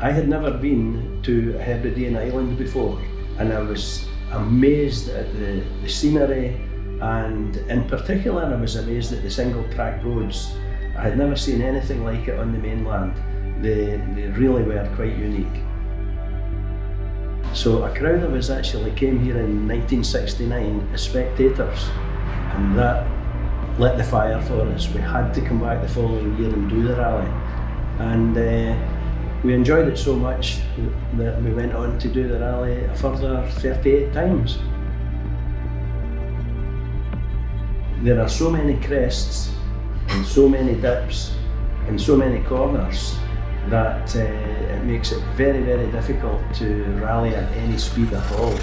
I had never been to a Hebridean island before, and I was amazed at the scenery, and in particular I was amazed at the single track roads. I had never seen anything like it on the mainland. They really were quite unique. So a crowd of us actually came here in 1969 as spectators, and that lit the fire for us. We had to come back the following year and do the rally, and we enjoyed it so much that we went on to do the rally a further 38 times. There are so many crests and so many dips and so many corners that it makes it very, very difficult to rally at any speed at all.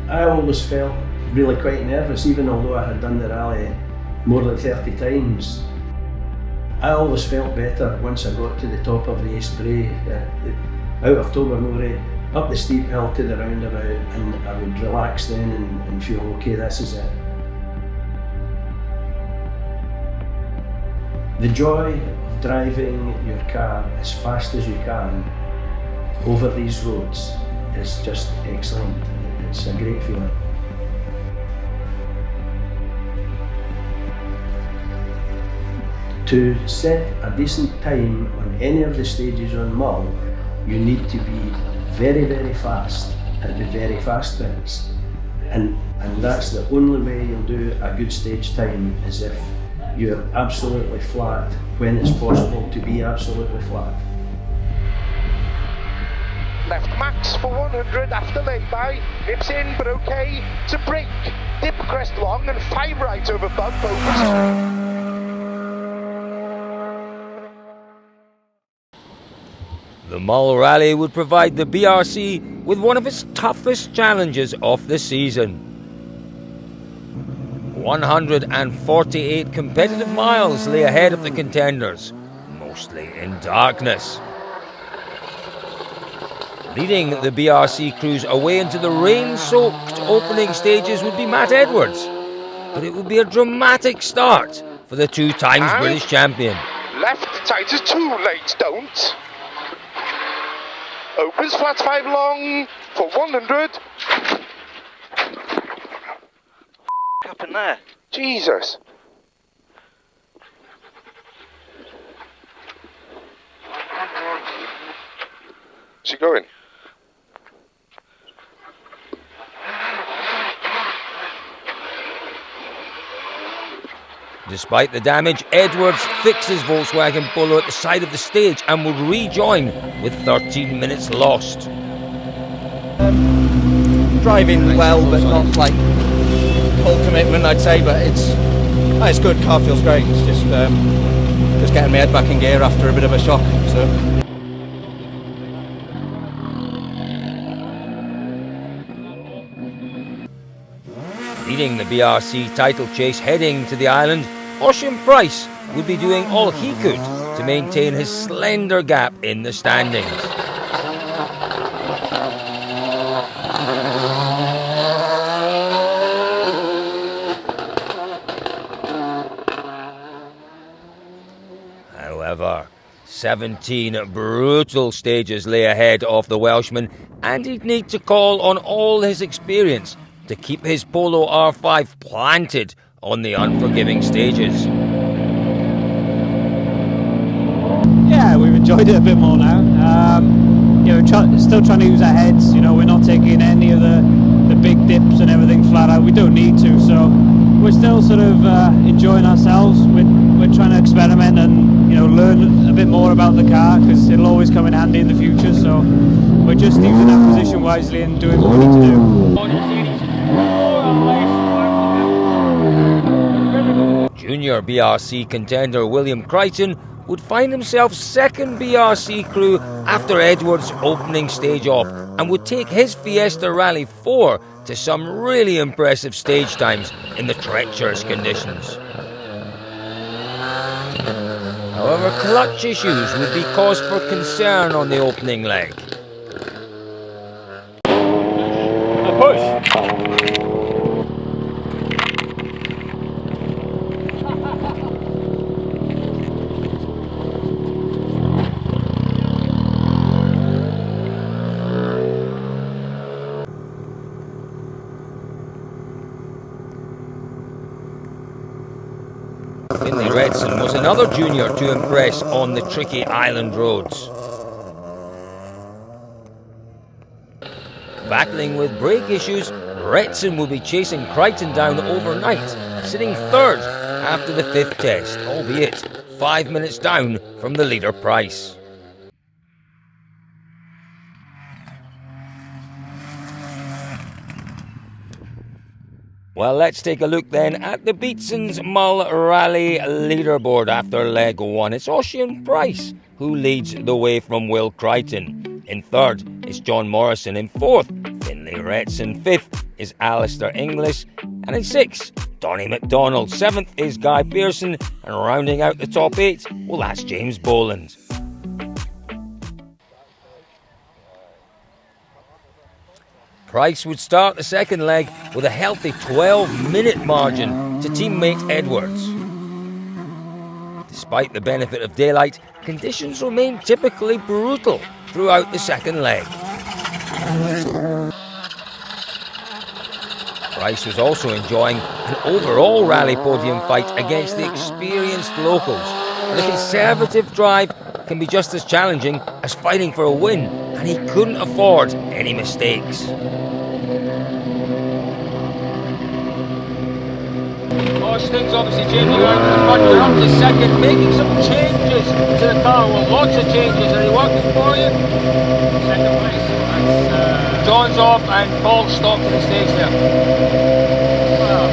I always felt really quite nervous, even although I had done the rally more than 30 times. I always felt better once I got to the top of the East Bray, out of Tobermory, up the steep hill to the roundabout, and I would relax then and feel, okay, this is it. The joy of driving your car as fast as you can over these roads is just excellent. It's a great feeling. To set a decent time on any of the stages on Mull, you need to be very, very fast at the very fast bits. And that's the only way you'll do a good stage time, is if you're absolutely flat when it's possible to be absolutely flat. Left max for 100 after lay-by, nips in but okay to brake, dip crest long and 5 right over bug focus. The Mull Rally would provide the BRC with one of its toughest challenges of the season. 148 competitive miles lay ahead of the contenders, mostly in darkness. Leading the BRC crews away into the rain-soaked opening stages would be Matt Edwards, but it would be a dramatic start for the 2-times British champion. Left tight is too late, don't. Opens flat 5 long for 100. What happened there? Jesus. Is she going? Despite the damage, Edwards fixed his Volkswagen Polo at the side of the stage and would rejoin with 13 minutes lost. Driving well, but not like full commitment, I'd say. But it's good. Car feels great. It's just getting my head back in gear after a bit of a shock. So. Leading the BRC title chase heading to the island, Ocean Price would be doing all he could to maintain his slender gap in the standings. However, 17 brutal stages lay ahead of the Welshman, and he'd need to call on all his experience to keep his Polo R5 planted on the unforgiving stages. Yeah, we've enjoyed it a bit more now. Still trying to use our heads. We're not taking any of the big dips and everything flat out. We don't need to, so we're still sort of enjoying ourselves. We're trying to experiment and learn a bit more about the car, because it'll always come in handy in the future. So we're just using our position wisely and doing what we need to do. Junior BRC contender William Crichton would find himself second BRC crew after Edwards' opening stage off, and would take his Fiesta Rally 4 to some really impressive stage times in the treacherous conditions. However, clutch issues would be cause for concern on the opening leg. A push. another junior to impress on the tricky island roads. Battling with brake issues, Beatson will be chasing Crichton down overnight, sitting third after the 5th test, albeit 5 minutes down from the leader Price. Well, let's take a look then at the Beatson's Mull Rally leaderboard after leg 1. It's Oisin Price who leads the way from Will Crichton. In third is John Morrison. In fourth, Finlay Beatson. Fifth is Alistair Inglis. And in sixth, Donny McDonald. Seventh is Guy Pearson. And rounding out the top 8, well, that's James Boland. Price would start the second leg with a healthy 12-minute margin to teammate Edwards. Despite the benefit of daylight, conditions remain typically brutal throughout the second leg. Price was also enjoying an overall rally podium fight against the experienced locals. And a conservative drive can be just as challenging as fighting for a win, and he couldn't afford any mistakes. Things obviously changing around in the front. You're up to second, making some changes to the car. Well, lots of changes. Are they working for you? Second place. That's, John's off and Paul stopped to the stage there. well,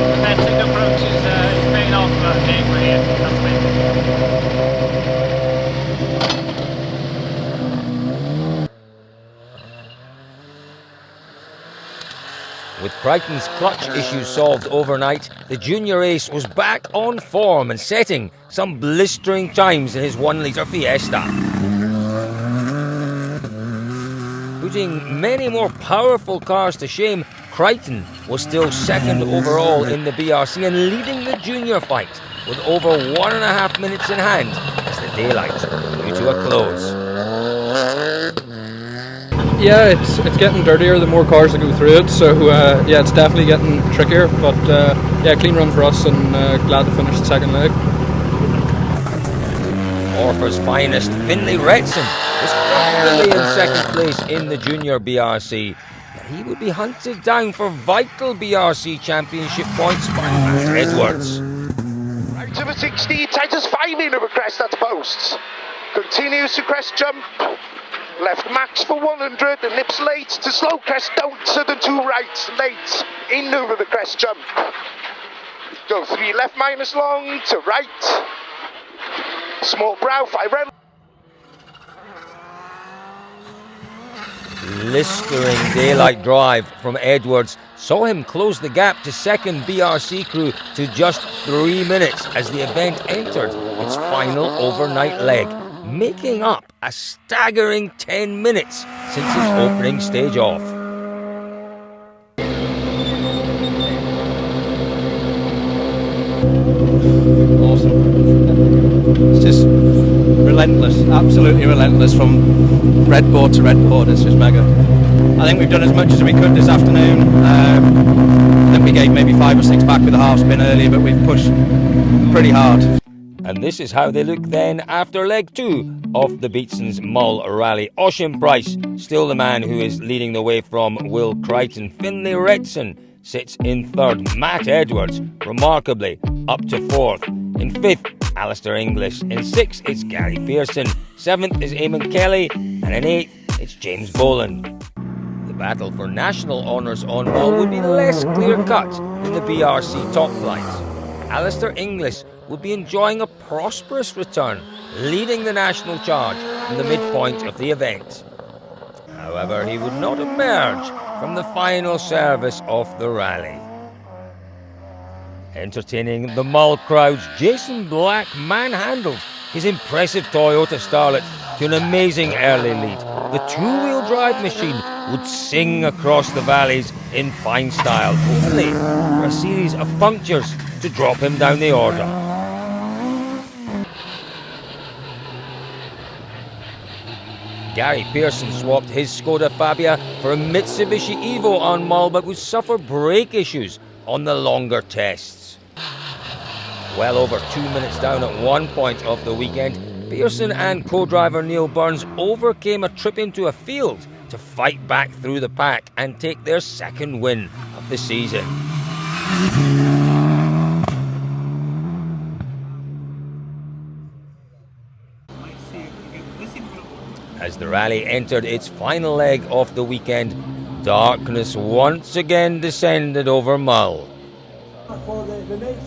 the fencing approach is paying off big for you. That's big. With Crichton's clutch issues solved overnight, the junior ace was back on form and setting some blistering times in his 1-litre Fiesta. Putting many more powerful cars to shame, Crichton was still second overall in the BRC and leading the junior fight with over 1.5 minutes in hand as the daylight drew to a close. Yeah, it's getting dirtier the more cars that go through it, so yeah, it's definitely getting trickier, but yeah, clean run for us and glad to finish the second leg. Orford's finest, Finlay Beatson, was comfortably in second place in the junior BRC, but he would be hunted down for vital BRC championship points by Matt Edwards. Right to the 60, tightens 5 in over crest at posts. Continues to crest jump. Left max for 100 and nips late to slow crest down to the 2 rights late in over the crest jump. Go 3 left minus long to right. Small brow 5 right. Blistering daylight drive from Edwards saw him close the gap to second BRC crew to just 3 minutes as the event entered its final overnight leg, making up a staggering 10 minutes since his opening stage off. Awesome. It's just relentless, absolutely relentless from red board to red board. It's just mega. I think we've done as much as we could this afternoon. I think we gave maybe 5 or 6 back with a half spin earlier, but we've pushed pretty hard. And this is how they look then after leg 2 of the Beatson's Mull Rally. Oisin Price, still the man who is leading the way from Will Crichton. Finlay Beatson sits in third. Matt Edwards, remarkably, up to fourth. In fifth, Alistair Inglis. In sixth, it's Gary Pearson. Seventh is Eamon Kelly. And in eighth, it's James Boland. The battle for national honours on Mull would be less clear-cut in the BRC top flight. Alistair Inglis would be enjoying a prosperous return, leading the national charge in the midpoint of the event. However, he would not emerge from the final service of the rally. Entertaining the Mull crowds, Jason Black manhandled his impressive Toyota Starlet to an amazing early lead. The two-wheel drive machine would sing across the valleys in fine style, only for a series of punctures to drop him down the order. Gary Pearson swapped his Skoda Fabia for a Mitsubishi Evo on Mull, but would suffer brake issues on the longer tests. Well over 2 minutes down at one point of the weekend, Beatson and co-driver Neil Burns overcame a trip into a field to fight back through the pack and take their second win of the season. As the rally entered its final leg of the weekend, darkness once again descended over Mull.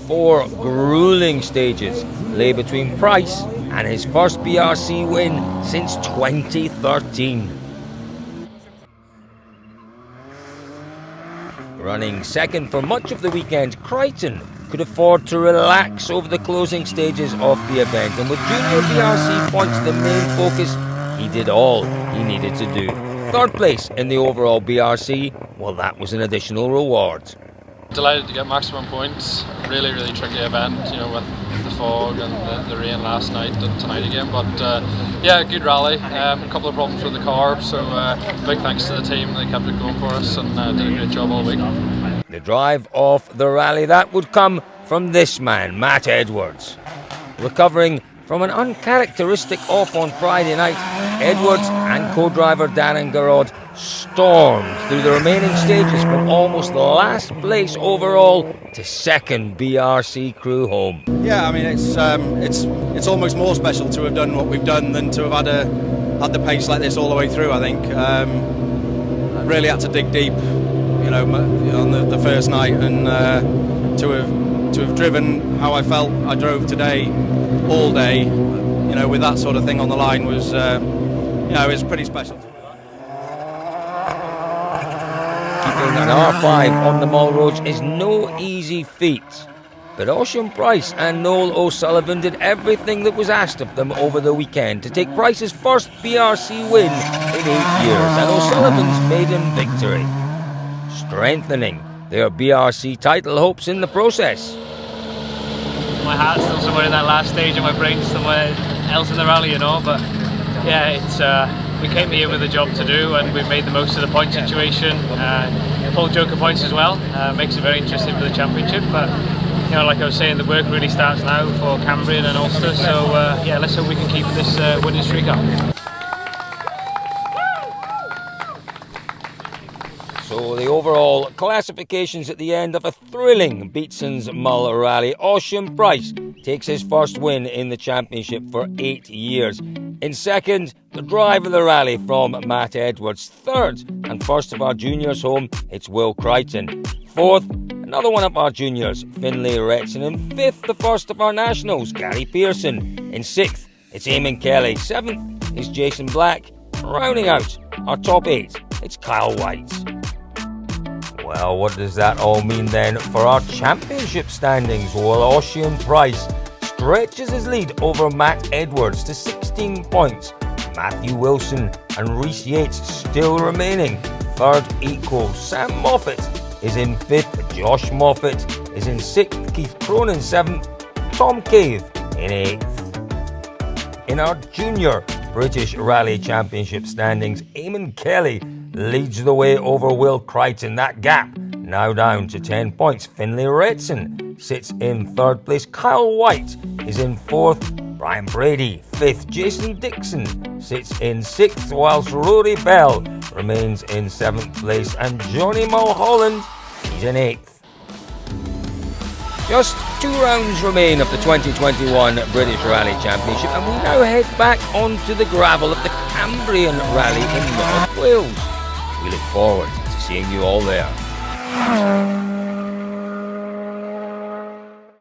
4 gruelling stages lay between Price and his first BRC win since 2013. Running second for much of the weekend, Crichton could afford to relax over the closing stages of the event, and with junior BRC points the main focus, he did all he needed to do. Third place in the overall BRC, well, that was an additional reward. Delighted to get maximum points. Really tricky event, you know, with the fog and the rain last night and tonight again. But yeah, good rally. A couple of problems with the car, so big thanks to the team. They kept it going for us and did a great job all week. The drive of the rally, that would come from this man, Matt Edwards. Recovering from an uncharacteristic off on Friday night, Edwards and co-driver Darren Garrod stormed through the remaining stages from almost last place overall to second BRC crew home. Yeah, I mean it's almost more special to have done what we've done than to have had the pace like this all the way through. I think I really had to dig deep, you know, on the first night, and to have driven how I felt I drove today, all day, you know, with that sort of thing on the line was, you know, it was pretty special. Keeping an R5 on the Mull roads is no easy feat, but Ocean Price and Noel O'Sullivan did everything that was asked of them over the weekend to take Price's first BRC win in 8 years and O'Sullivan's maiden victory, strengthening their BRC title hopes in the process. My heart's still somewhere in that last stage and my brain's somewhere else in the rally, you know, but yeah, it's we came here with a job to do and we've made the most of the point situation. Full joker points as well, makes it very interesting for the championship, but you know, like I was saying, the work really starts now for Cambrian and Ulster, so yeah, let's hope we can keep this winning streak up. So the overall classifications at the end of a thrilling Beatson's Mull rally. Ocean Price takes his first win in the championship for 8 years. In second, the drive of the rally from Matt Edwards. Third, and first of our juniors home, it's Will Crichton. Fourth, another one of our juniors, Finlay Retson. And fifth, the first of our nationals, Gary Pearson. In sixth, it's Eamon Kelly. Seventh is Jason Black. Rounding out our top 8, it's Kyle White. Well, what does that all mean then for our championship standings? Well, Ocean Price stretches his lead over Matt Edwards to 16 points. Matthew Wilson and Rhys Yates still remaining third equal. Sam Moffat is in 5th. Josh Moffat is in 6th. Keith Cronin 7th. Tom Cave in 8th. In our junior British Rally Championship standings, Eamon Kelly leads the way over Will Crichton. That gap now down to 10 points. Finlay Retson sits in 3rd place. Kyle White is in 4th. Brian Brady 5th. Jason Dixon sits in 6th, whilst Rory Bell remains in 7th place. And Johnny Mulholland, he's in 8th. Just 2 rounds remain of the 2021 British Rally Championship, and we now head back onto the gravel of the Cambrian Rally in North Wales. We look forward to seeing you all there.